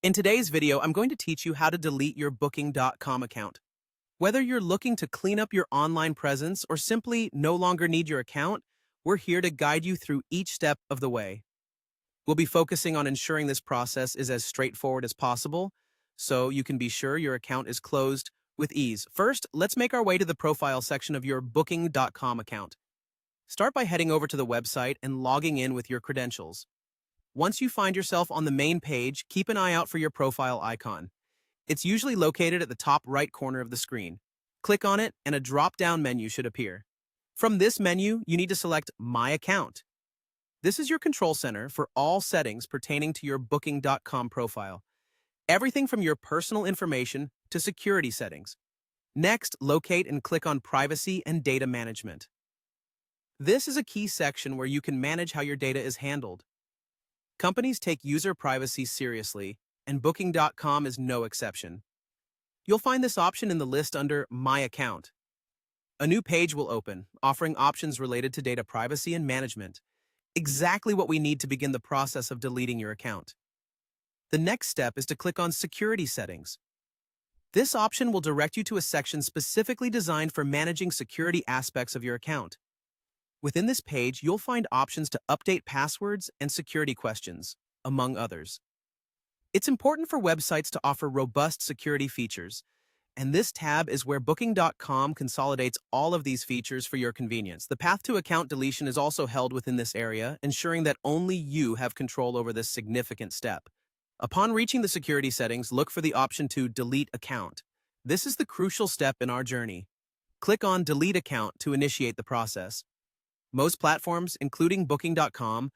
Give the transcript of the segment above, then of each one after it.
In today's video, I'm going to teach you how to delete your Booking.com account. Whether you're looking to clean up your online presence or simply no longer need your account, we're here to guide you through each step of the way. We'll be focusing on ensuring this process is as straightforward as possible, so you can be sure your account is closed with ease. First, let's make our way to the profile section of your Booking.com account. Start by heading over to the website and logging in with your credentials. Once you find yourself on the main page, keep an eye out for your profile icon. It's usually located at the top right corner of the screen. Click on it and a drop-down menu should appear. From this menu, you need to select My Account. This is your control center for all settings pertaining to your Booking.com profile. Everything from your personal information to security settings. Next, locate and click on Privacy and Data Management. This is a key section where you can manage how your data is handled. Companies take user privacy seriously, and Booking.com is no exception. You'll find this option in the list under My Account. A new page will open, offering options related to data privacy and management, exactly what we need to begin the process of deleting your account. The next step is to click on Security Settings. This option will direct you to a section specifically designed for managing security aspects of your account. Within this page, you'll find options to update passwords and security questions, among others. It's important for websites to offer robust security features, and this tab is where Booking.com consolidates all of these features for your convenience. The path to account deletion is also held within this area, ensuring that only you have control over this significant step. Upon reaching the security settings, look for the option to Delete Account. This is the crucial step in our journey. Click on Delete Account to initiate the process. Most platforms, including Booking.com,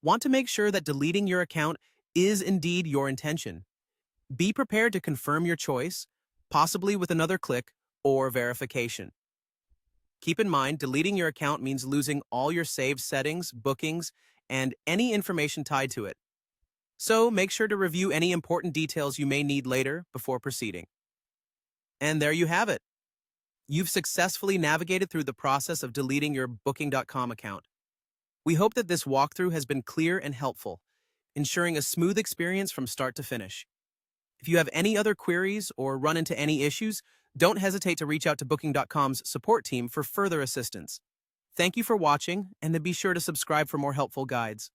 want to make sure that deleting your account is indeed your intention. Be prepared to confirm your choice, possibly with another click or verification. Keep in mind, deleting your account means losing all your saved settings, bookings, and any information tied to it. So make sure to review any important details you may need later before proceeding. And there you have it. You've successfully navigated through the process of deleting your Booking.com account. We hope that this walkthrough has been clear and helpful, ensuring a smooth experience from start to finish. If you have any other queries or run into any issues, don't hesitate to reach out to Booking.com's support team for further assistance. Thank you for watching, and be sure to subscribe for more helpful guides.